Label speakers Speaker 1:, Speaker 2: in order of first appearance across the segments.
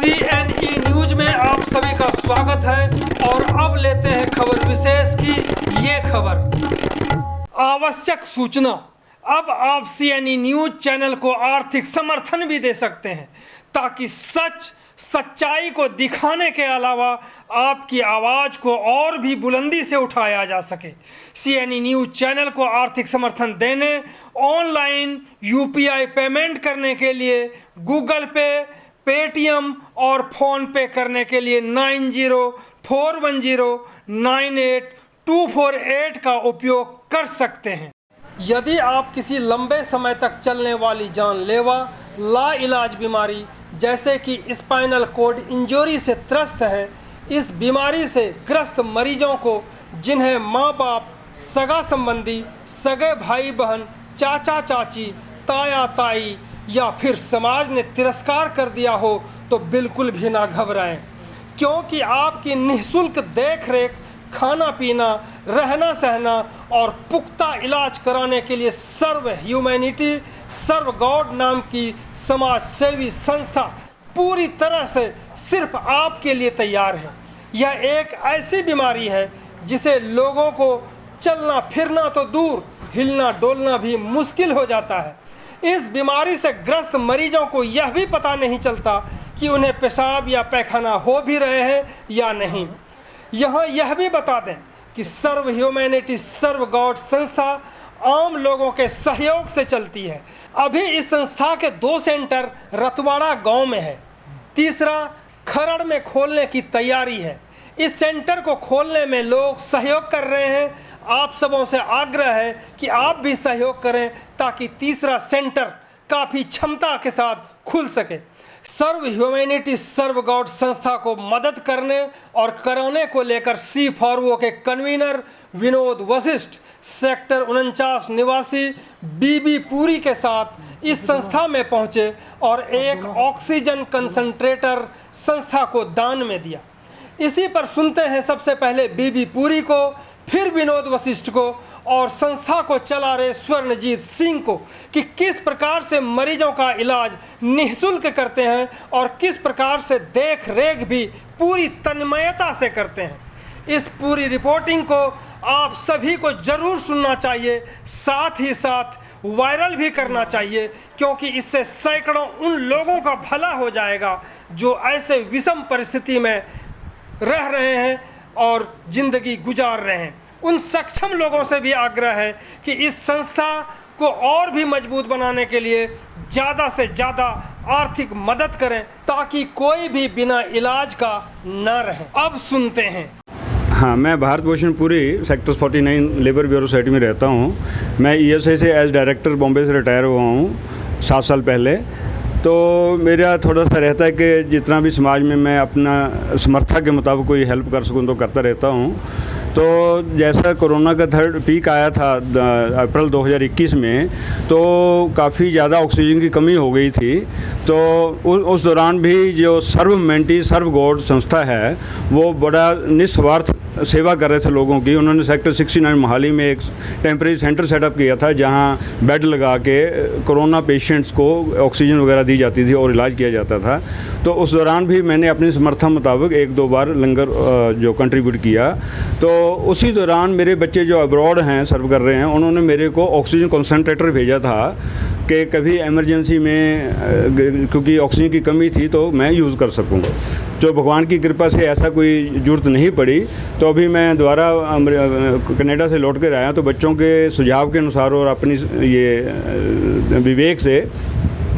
Speaker 1: CNE news में आप सभी का स्वागत है और अब लेते हैं खबर विशेष की ये खबर। आवश्यक सूचना, अब आप CNE न्यूज चैनल को आर्थिक समर्थन भी दे सकते हैं ताकि सच्चाई को दिखाने के अलावा आपकी आवाज़ को और भी बुलंदी से उठाया जा सके। CNE न्यूज चैनल को आर्थिक समर्थन देने, ऑनलाइन UPI पेमेंट करने के लिए गूगल पे, पेटीएम और फ़ोन पे करने के लिए 9041098248 का उपयोग कर सकते हैं। यदि आप किसी लंबे समय तक चलने वाली जानलेवा लाइलाज बीमारी जैसे कि स्पाइनल कॉर्ड इंजरी से त्रस्त हैं, इस बीमारी से ग्रस्त मरीजों को जिन्हें माँ बाप, सगा संबंधी, सगे भाई बहन, चाचा चाची, ताया ताई या फिर समाज ने तिरस्कार कर दिया हो तो बिल्कुल भी ना घबराएं, क्योंकि आपकी निःशुल्क देखरेख, खाना पीना, रहना सहना और पुख्ता इलाज कराने के लिए सर्व ह्यूमैनिटी सर्व गॉड नाम की समाज सेवी संस्था पूरी तरह से सिर्फ आपके लिए तैयार है। यह एक ऐसी बीमारी है जिसे लोगों को चलना फिरना तो दूर, हिलना डोलना भी मुश्किल हो जाता है। इस बीमारी से ग्रस्त मरीजों को यह भी पता नहीं चलता कि उन्हें पेशाब या पैखाना हो भी रहे हैं या नहीं। यहाँ यह भी बता दें कि सर्व ह्यूमैनिटी सर्व गॉड संस्था आम लोगों के सहयोग से चलती है। अभी इस संस्था के 2 सेंटर रतवाड़ा गांव में है, तीसरा खरड़ में खोलने की तैयारी है। इस सेंटर को खोलने में लोग सहयोग कर रहे हैं। आप सबों से आग्रह है कि आप भी सहयोग करें ताकि तीसरा सेंटर काफ़ी क्षमता के साथ खुल सके। सर्व ह्यूमैनिटी सर्व गॉड संस्था को मदद करने और कराने को लेकर C4O के कन्वीनर विनोद वशिष्ठ सेक्टर 49 निवासी बीबी पुरी के साथ इस संस्था में पहुंचे और एक ऑक्सीजन कंसंट्रेटर संस्था को दान में दिया। इसी पर सुनते हैं सबसे पहले बीबी पुरी को, फिर विनोद वशिष्ठ को और संस्था को चला रहे स्वर्णजीत सिंह को कि किस प्रकार से मरीजों का इलाज निःशुल्क करते हैं और किस प्रकार से देख रेख भी पूरी तन्मयता से करते हैं। इस पूरी रिपोर्टिंग को आप सभी को ज़रूर सुनना चाहिए, साथ ही साथ वायरल भी करना चाहिए, क्योंकि इससे सैकड़ों उन लोगों का भला हो जाएगा जो ऐसे विषम परिस्थिति में रह रहे हैं और ज़िंदगी गुजार रहे हैं। उन सक्षम लोगों से भी आग्रह है कि इस संस्था को और भी मजबूत बनाने के लिए ज़्यादा से ज़्यादा आर्थिक मदद करें ताकि कोई भी बिना इलाज का न रहे। अब सुनते हैं।
Speaker 2: हाँ, मैं Bharat Bhushan Puri sector 49 labour bureau society में रहता हूँ। मैं ESI से एज डायरेक्टर बॉम्बे से रिटायर हुआ हूँ 7 साल पहले। तो मेरा थोड़ा सा रहता है कि जितना भी समाज में मैं अपना समर्था के मुताबिक कोई हेल्प कर सकूं तो करता रहता हूं। तो जैसा कोरोना का 3rd पीक आया था अप्रैल 2021 में, तो काफ़ी ज़्यादा ऑक्सीजन की कमी हो गई थी। तो उस दौरान भी जो सर्व ह्यूमैनिटी सर्व गॉड संस्था है वो बड़ा निस्वार्थ सेवा कर रहे थे लोगों की। उन्होंने सेक्टर 69 मोहाली में एक टेम्परेरी सेंटर सेटअप किया था जहां बेड लगा के कोरोना पेशेंट्स को ऑक्सीजन वगैरह दी जाती थी और इलाज किया जाता था। तो उस दौरान भी मैंने अपनी समर्था मुताबिक 1-2 बार लंगर जो कंट्रीब्यूट किया। तो उसी दौरान मेरे बच्चे जो अब्रॉड हैं सर्व कर रहे हैं, उन्होंने मेरे को ऑक्सीजन कंसंट्रेटर भेजा था कि कभी इमरजेंसी में क्योंकि ऑक्सीजन की कमी थी तो मैं यूज़ कर सकूँगा। जो भगवान की कृपा से ऐसा कोई ज़रूरत नहीं पड़ी। तो अभी मैं दोबारा कनाडा से लौट कर आया, तो बच्चों के सुझाव के अनुसार और अपनी ये विवेक से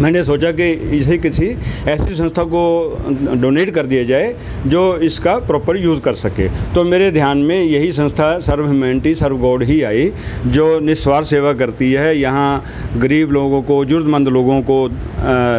Speaker 2: मैंने सोचा कि इसे किसी ऐसी संस्था को डोनेट कर दिया जाए जो इसका प्रॉपर यूज़ कर सके। तो मेरे ध्यान में यही संस्था सर्व ह्यूमैनिटी सर्व गॉड ही आई, जो निस्वार्थ सेवा करती है। यहाँ गरीब लोगों को, ज़रूरतमंद लोगों को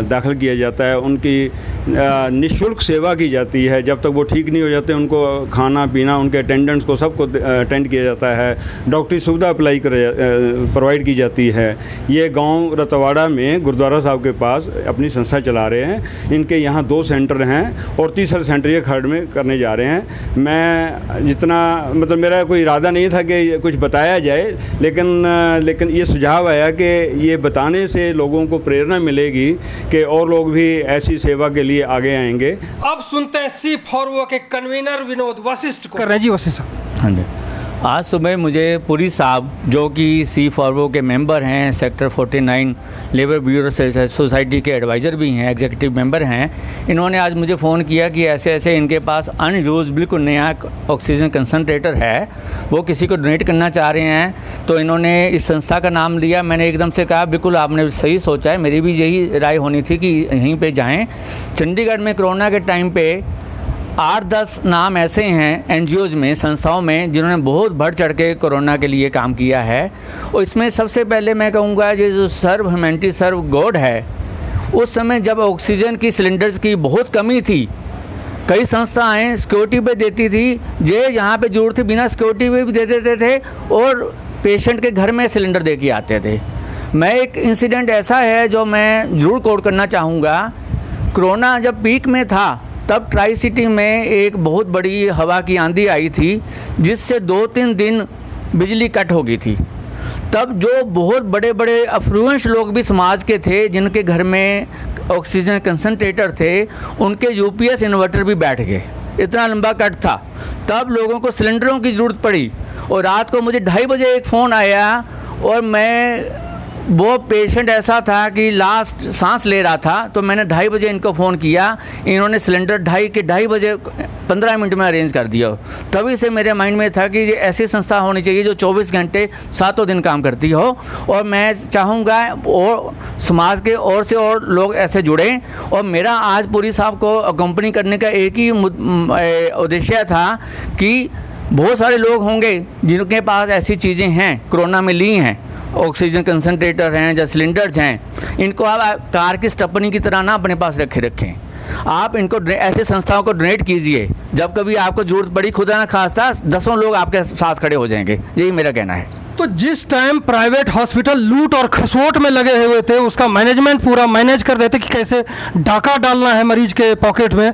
Speaker 2: दाखिल किया जाता है, उनकी निःशुल्क सेवा की जाती है। जब तक वो ठीक नहीं हो जाते उनको खाना पीना, उनके अटेंडेंट्स को सबको अटेंड किया जाता है। डॉक्टरी सुविधा प्रोवाइड की जाती है। ये गाँव रतवाड़ा में गुरुद्वारा साहब के के पास अपनी संस्था चला रहे हैं। इनके यहाँ 2 सेंटर हैं और तीसरा सेंटर ये खर्ड में करने जा रहे हैं। मैं जितना मतलब मेरा कोई इरादा नहीं था कि कुछ बताया जाए, लेकिन ये सुझाव आया कि ये बताने से लोगों को प्रेरणा मिलेगी कि और लोग भी ऐसी सेवा के लिए आगे आएंगे।
Speaker 1: अब सुनते हैं C4O के कन्वीनर विनोद वशिष्ठ को। कर रहे जी वशिष्ठ साहब।
Speaker 3: हाँ जी, आज सुबह मुझे पुरी साहब जो कि C4O के मेंबर हैं, सेक्टर 49 लेबर ब्यूरो सोसाइटी के एडवाइज़र भी हैं, एग्जीक्यूटिव मेंबर हैं, इन्होंने आज मुझे फ़ोन किया कि ऐसे ऐसे इनके पास अनयूज़ बिल्कुल नया ऑक्सीजन कंसनट्रेटर है, वो किसी को डोनेट करना चाह रहे हैं। तो इन्होंने इस संस्था का नाम लिया। मैंने एकदम से कहा बिल्कुल आपने सही सोचा है, मेरी भी यही राय होनी थी कि यहीं पर जाएँ। चंडीगढ़ में कोरोना के टाइम पर 8-10 नाम ऐसे हैं NGOs में, संस्थाओं में, जिन्होंने बहुत बढ़ चढ़ के कोरोना के लिए काम किया है। और इसमें सबसे पहले मैं कहूँगा ये जो सर्व ह्यूमैनिटी सर्व गॉड है, उस समय जब ऑक्सीजन की सिलेंडर्स की बहुत कमी थी, कई संस्थाएं सिक्योरिटी पे देती थी, जे यहाँ पे जरूरत थी बिना सिक्योरिटी पे भी दे देते थे और पेशेंट के घर में सिलेंडर दे के आते थे। मैं एक इंसिडेंट ऐसा है जो मैं ज़रूर कोट करना चाहूँगा। कोरोना जब पीक में था तब ट्राई सिटी में एक बहुत बड़ी हवा की आंधी आई थी, जिससे 2-3 दिन बिजली कट हो गई थी। तब जो बहुत बड़े बड़े अफ्लुएंस लोग भी समाज के थे, जिनके घर में ऑक्सीजन कंसनट्रेटर थे, उनके UPS इन्वर्टर भी बैठ गए। इतना लंबा कट था। तब लोगों को सिलेंडरों की ज़रूरत पड़ी और रात को मुझे 2:30 बजे एक फ़ोन आया और वो पेशेंट ऐसा था कि लास्ट सांस ले रहा था। तो मैंने 2:30 बजे इनको फ़ोन किया, इन्होंने सिलेंडर 2:30 बजे 15 मिनट में अरेंज कर दिया। तभी से मेरे माइंड में था कि ये ऐसी संस्था होनी चाहिए जो 24 घंटे 7 दिन काम करती हो। और मैं चाहूँगा और समाज के और से और लोग ऐसे जुड़ें। और मेरा आज पुरी साहब को अकम्पनी करने का एक ही उद्देश्य था कि बहुत सारे लोग होंगे जिनके पास ऐसी चीज़ें हैं, कोरोना में ली हैं, ऑक्सीजन कंसनट्रेटर हैं या सिलेंडर्स हैं, इनको आप कार की स्टपनी की तरह ना अपने पास रखें। आप इनको ऐसे संस्थाओं को डोनेट कीजिए। जब कभी आपको जरूरत पड़ी, खुदा ना खास्ता 10 लोग आपके साथ खड़े हो जाएंगे। यही मेरा कहना है।
Speaker 1: तो जिस टाइम प्राइवेट हॉस्पिटल लूट और खसोट में लगे हुए थे, उसका मैनेजमेंट पूरा मैनेज कर रहे थे कि कैसे डाका डालना है मरीज के पॉकेट में,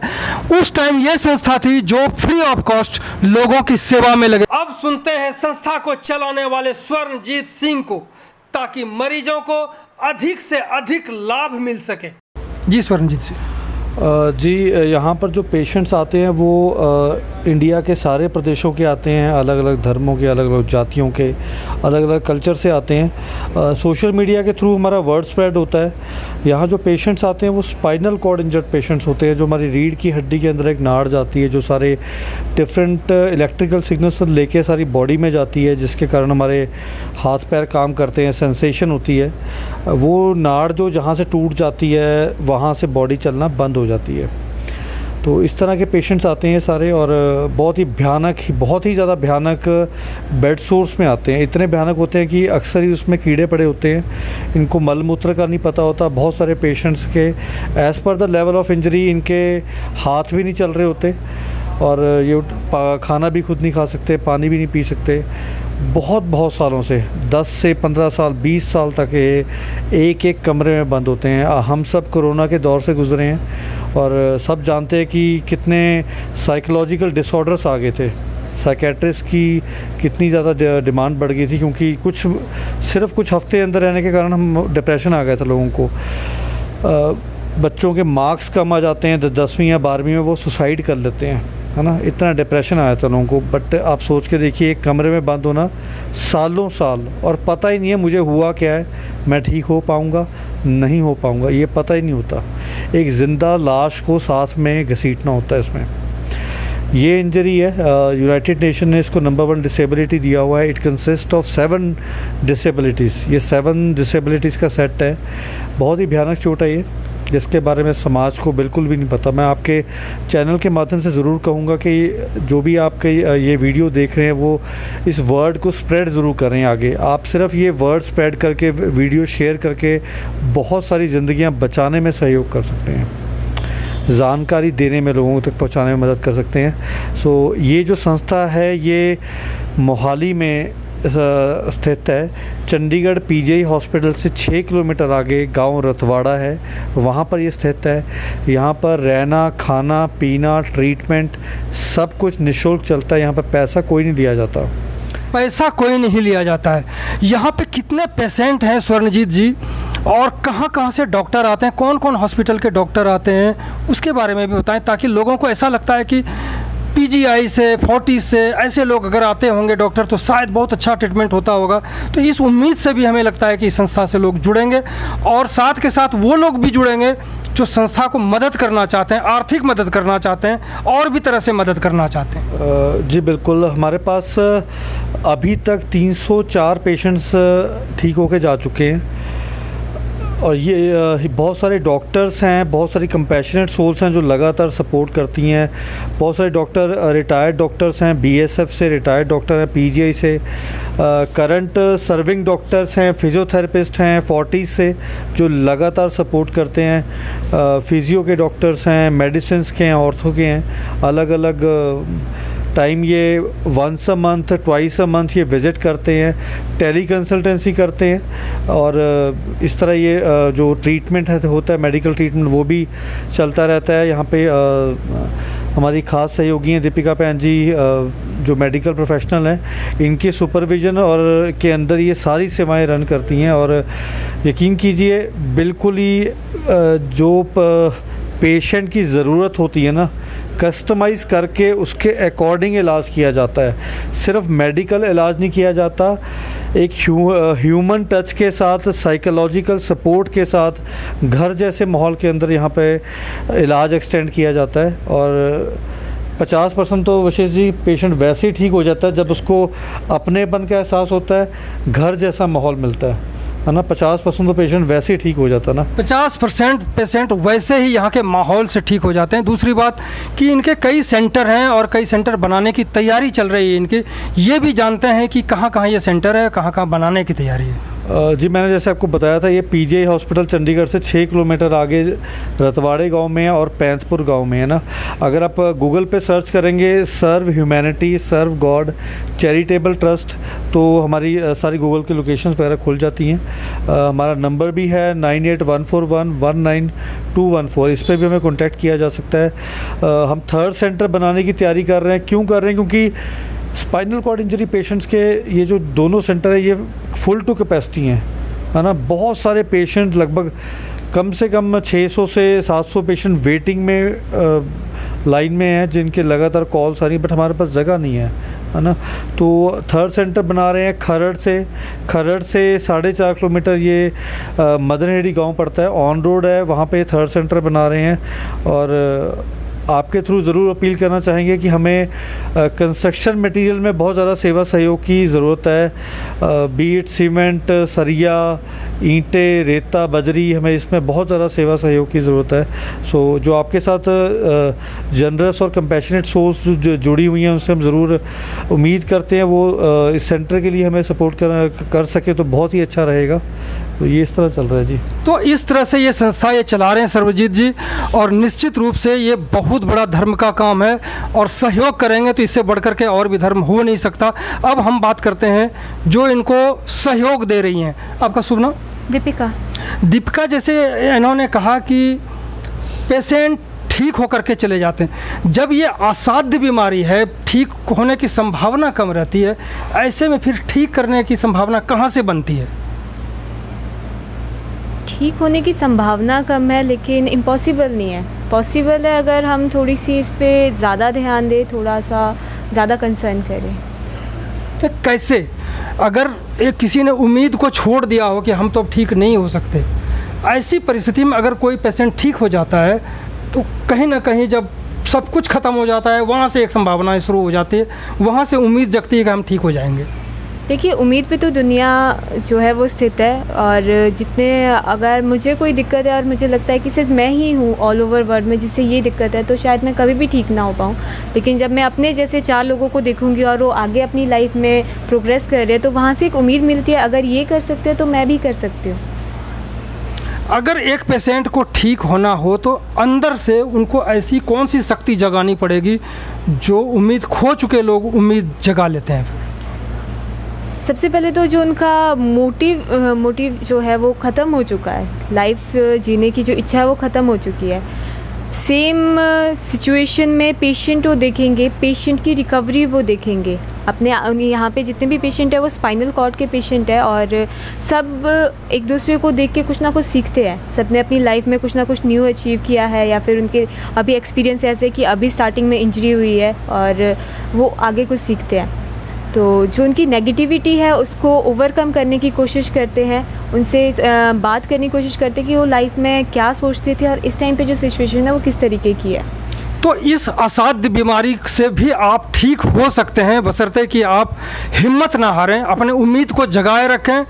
Speaker 1: उस टाइम ये संस्था थी जो फ्री ऑफ कॉस्ट लोगों की सेवा में लगे। अब सुनते हैं संस्था को चलाने वाले स्वर्णजीत सिंह को, ताकि मरीजों को अधिक से अधिक लाभ मिल सके। जी स्वर्णजीत सिंह।
Speaker 4: जी, यहाँ पर जो पेशेंट्स आते हैं वो इंडिया के सारे प्रदेशों के आते हैं, अलग अलग धर्मों के, अलग अलग जातियों के, अलग अलग कल्चर से आते हैं। सोशल मीडिया के थ्रू हमारा वर्ड स्प्रेड होता है। यहाँ जो पेशेंट्स आते हैं वो स्पाइनल कॉर्ड इंजर्ड पेशेंट्स होते हैं, जो हमारी रीढ़ की हड्डी के अंदर एक नाड़ जाती है, जो सारे डिफरेंट इलेक्ट्रिकल सिग्नल्स लेके सारी बॉडी में जाती है, जिसके कारण हमारे हाथ पैर काम करते हैं, सेंसेशन होती है। वो नाड़ जो जहाँ से टूट जाती है वहाँ से बॉडी चलना बंद हो जाती है। तो इस तरह के पेशेंट्स आते हैं सारे, और बहुत ही ज़्यादा भयानक बेड सोर्स में आते हैं। इतने भयानक होते हैं कि अक्सर ही उसमें कीड़े पड़े होते हैं, इनको मल मूत्र का नहीं पता होता। बहुत सारे पेशेंट्स के as per the level of injury इनके हाथ भी नहीं चल रहे होते, और ये खाना भी खुद नहीं खा सकते, पानी भी नहीं पी सकते। बहुत सालों से 10 से 15 साल 20 साल तक ये एक कमरे में बंद होते हैं। हम सब कोरोना के दौर से गुजरे हैं और सब जानते हैं कि कितने साइकोलॉजिकल डिसऑर्डर्स आ गए थे, साइकेट्रिस्ट की कितनी ज़्यादा डिमांड बढ़ गई थी, क्योंकि सिर्फ कुछ हफ्ते अंदर रहने के कारण हम डिप्रेशन आ गया था लोगों को। बच्चों के मार्क्स कम आ जाते हैं 10वीं या 12वीं में, वो सुसाइड कर लेते हैं, है ना। इतना डिप्रेशन आया था लोगों को। बट आप सोच के देखिए, एक कमरे में बंद होना सालों साल, और पता ही नहीं है मुझे हुआ क्या है, मैं ठीक हो पाऊँगा नहीं हो पाऊँगा, ये पता ही नहीं होता। एक ज़िंदा लाश को साथ में घसीटना होता है इसमें। ये इंजरी है, यूनाइटेड नेशन ने इसको नंबर 1 डिसेबिलिटी दिया हुआ है। It consist of 7 disabilities. ये 7 डिसेबिलिटीज़ का सेट है। बहुत ही भयानक चोट है ये, जिसके बारे में समाज को बिल्कुल भी नहीं पता। मैं आपके चैनल के माध्यम से ज़रूर कहूँगा कि जो भी आपके ये वीडियो देख रहे हैं वो इस वर्ड को स्प्रेड ज़रूर करें आगे। आप सिर्फ ये वर्ड स्प्रेड करके, वीडियो शेयर करके बहुत सारी ज़िंदगियाँ बचाने में सहयोग कर सकते हैं, जानकारी देने में, लोगों तक पहुँचाने में मदद कर सकते हैं। सो ये जो संस्था है ये मोहाली में स्थित है। चंडीगढ़ पीजीआई हॉस्पिटल से 6 किलोमीटर आगे गांव रतवाड़ा है, वहाँ पर ये स्थित है। यहाँ पर रहना, खाना, पीना, ट्रीटमेंट सब कुछ निःशुल्क चलता है। यहाँ पर पैसा कोई नहीं लिया जाता।
Speaker 1: पैसा कोई नहीं लिया जाता है। यहाँ पे कितने पेशेंट हैं स्वर्णजीत जी, और कहाँ कहाँ से डॉक्टर आते हैं, कौन कौन हॉस्पिटल के डॉक्टर आते हैं, उसके बारे में भी बताएं, ताकि लोगों को ऐसा लगता है कि पीजीआई से, फोर्टिस से ऐसे लोग अगर आते होंगे डॉक्टर तो शायद बहुत अच्छा ट्रीटमेंट होता होगा। तो इस उम्मीद से भी हमें लगता है कि इस संस्था से लोग जुड़ेंगे, और साथ के साथ वो लोग भी जुड़ेंगे जो संस्था को मदद करना चाहते हैं, आर्थिक मदद करना चाहते हैं, और भी तरह से मदद करना चाहते हैं।
Speaker 4: जी बिल्कुल, हमारे पास अभी तक 304 पेशेंट्स ठीक होके जा चुके हैं, और ये बहुत सारे डॉक्टर्स हैं, बहुत सारी कंपैशनेट सोल्स हैं जो लगातार सपोर्ट करती हैं। बहुत सारे डॉक्टर रिटायर्ड डॉक्टर्स हैं, बीएसएफ से रिटायर्ड डॉक्टर हैं, पीजीआई से करंट सर्विंग डॉक्टर्स हैं, फिजियोथेरेपिस्ट हैं फोर्टिस से जो लगातार सपोर्ट करते हैं। फिजियो के डॉक्टर्स हैं, मेडिसिन्स के हैं, ऑर्थो के हैं। अलग अलग टाइम ये once a month, twice a month ये विज़िट करते हैं, टेली कंसल्टेंसी करते हैं, और इस तरह ये जो ट्रीटमेंट है होता है, मेडिकल ट्रीटमेंट, वो भी चलता रहता है। यहाँ पे हमारी ख़ास सहयोगी हैं दीपिका पैन जी, जो मेडिकल प्रोफेशनल हैं, इनके सुपरविज़न और के अंदर ये सारी सेवाएं रन करती हैं। और यकीन कीजिए बिल्कुल ही जो पेशेंट की ज़रूरत होती है ना, कस्टमाइज़ करके उसके अकॉर्डिंग इलाज किया जाता है। सिर्फ मेडिकल इलाज नहीं किया जाता, एक ह्यूमन टच के साथ, साइकोलॉजिकल सपोर्ट के साथ, घर जैसे माहौल के अंदर यहाँ पे इलाज एक्सटेंड किया जाता है। और 50% तो विशेष जी पेशेंट वैसे ही ठीक हो जाता है जब उसको अपनेपन का एहसास होता है, घर जैसा माहौल मिलता है ना। 50% तो पेशेंट वैसे ही ठीक हो जाता है ना।
Speaker 1: 50% पेशेंट वैसे ही यहाँ के माहौल से ठीक हो जाते हैं। दूसरी बात कि इनके कई सेंटर हैं और कई सेंटर बनाने की तैयारी चल रही है इनकी, ये भी जानते हैं कि कहाँ कहाँ ये सेंटर है, कहाँ कहाँ बनाने की तैयारी है।
Speaker 4: जी मैंने जैसे आपको बताया था, ये पीजीआई हॉस्पिटल चंडीगढ़ से 6 किलोमीटर आगे रतवाड़े गांव में है और पैंथपुर गांव में है ना। अगर आप गूगल पे सर्च करेंगे serve humanity, serve God, charitable trust, तो हमारी सारी गूगल की लोकेशंस वगैरह खुल जाती हैं। हमारा नंबर भी है 9814119214, इस पर भी हमें कॉन्टैक्ट किया जा सकता है। हम 3rd सेंटर बनाने की तैयारी कर रहे हैं। क्यों कर रहे हैं? क्योंकि स्पाइनल कॉर्ड इंजरी पेशेंट्स के ये जो दोनों सेंटर है ये फुल टू कैपेसिटी हैं, है ना। बहुत सारे पेशेंट, लगभग कम से कम 600 से 700 पेशेंट वेटिंग में लाइन में हैं, जिनके लगातार कॉल्स आ रही हैं, बट हमारे पास जगह नहीं है ना। तो 3rd सेंटर बना रहे हैं खरड़ से 4.5 किलोमीटर ये मदनहेड़ी गांव पड़ता है, ऑन रोड है, वहाँ पे 3rd सेंटर बना रहे हैं। और आपके थ्रू ज़रूर अपील करना चाहेंगे कि हमें कंस्ट्रक्शन मटेरियल में बहुत ज़्यादा सेवा सहयोग की ज़रूरत है। बीट सीमेंट, सरिया, ईंटें, रेता, बजरी, हमें इसमें बहुत ज़्यादा सेवा सहयोग की ज़रूरत है। सो जो आपके साथ जनरस और कंपैशनेट सोल्स जो जुड़ी हुई हैं, उनसे हम ज़रूर उम्मीद करते हैं वो इस सेंटर के लिए हमें सपोर्ट कर सके तो बहुत ही अच्छा रहेगा। तो ये इस तरह चल रहा है जी।
Speaker 1: तो इस तरह से ये संस्था ये चला रहे हैं सर्वजीत जी, और निश्चित रूप से ये बहुत बड़ा धर्म का काम है, और सहयोग करेंगे तो इससे बढ़कर के और भी धर्म हो नहीं सकता। अब हम बात करते हैं जो इनको सहयोग दे रही हैं। आपका शुभ नाम? दीपिका। जैसे इन्होंने कहा कि पेशेंट ठीक होकर के चले जाते हैं, जब ये असाध्य बीमारी है, ठीक होने की संभावना कम रहती है, ऐसे में फिर ठीक करने की संभावना कहाँ से बनती है?
Speaker 5: ठीक होने की संभावना कम है, लेकिन इम्पॉसिबल नहीं है, पॉसिबल है अगर हम थोड़ी सी इस पे ज़्यादा ध्यान दें, थोड़ा सा ज़्यादा कंसर्न करें।
Speaker 1: तो कैसे? अगर एक किसी ने उम्मीद को छोड़ दिया हो कि हम तो अब ठीक नहीं हो सकते, ऐसी परिस्थिति में अगर कोई पेशेंट ठीक हो जाता है तो कहीं ना कहीं जब सब कुछ ख़त्म हो जाता है, वहाँ से एक संभावना शुरू हो जाती है, वहाँ से उम्मीद जगती है कि हम ठीक हो जाएंगे।
Speaker 5: देखिए, उम्मीद पे तो दुनिया जो है वो स्थित है, और जितने अगर मुझे कोई दिक्कत है और मुझे लगता है कि सिर्फ मैं ही हूँ ऑल ओवर वर्ल्ड में जिससे ये दिक्कत है, तो शायद मैं कभी भी ठीक ना हो पाऊँ। लेकिन जब मैं अपने जैसे 4 लोगों को देखूँगी और वो आगे अपनी लाइफ में प्रोग्रेस कर रहे हैं, तो वहाँ से एक उम्मीद मिलती है, अगर ये कर सकते हैं तो मैं भी कर सकती हूँ।
Speaker 1: अगर एक पेशेंट को ठीक होना हो तो अंदर से उनको ऐसी कौन सी शक्ति जगानी पड़ेगी जो उम्मीद खो चुके लोग उम्मीद जगा लेते हैं?
Speaker 5: सबसे पहले तो जो उनका मोटिव जो है वो ख़त्म हो चुका है। लाइफ जीने की जो इच्छा है वो ख़त्म हो चुकी है। सेम सिचुएशन में पेशेंट वो देखेंगे, पेशेंट की रिकवरी वो देखेंगे। अपने यहाँ पे जितने भी पेशेंट है वो स्पाइनल कॉर्ड के पेशेंट है और सब एक दूसरे को देख के कुछ ना कुछ सीखते हैं। सब ने अपनी लाइफ में कुछ ना कुछ न्यू अचीव किया है या फिर उनके अभी एक्सपीरियंस ऐसे कि अभी स्टार्टिंग में इंजरी हुई है और वो आगे कुछ सीखते हैं। तो जो उनकी नेगेटिविटी है उसको ओवरकम करने की कोशिश करते हैं, उनसे बात करने की कोशिश करते हैं कि वो लाइफ में क्या सोचते थे और इस टाइम पे जो सिचुएशन है वो किस तरीके की है।
Speaker 1: तो इस असाध्य बीमारी से भी आप ठीक हो सकते हैं, बशर्ते कि आप हिम्मत ना हारें, अपने उम्मीद को जगाए रखें।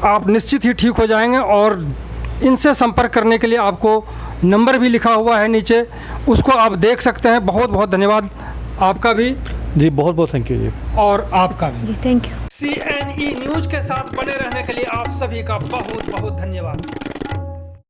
Speaker 1: आप निश्चित ही ठीक हो जाएंगे। और इनसे संपर्क करने के लिए आपको नंबर भी लिखा हुआ है नीचे, उसको आप देख सकते हैं। बहुत बहुत धन्यवाद आपका भी
Speaker 4: जी, बहुत बहुत थैंक यू जी।
Speaker 1: और आपका भी
Speaker 5: जी, थैंक यू।
Speaker 1: CNE न्यूज़ के साथ बने रहने के लिए आप सभी का बहुत बहुत धन्यवाद।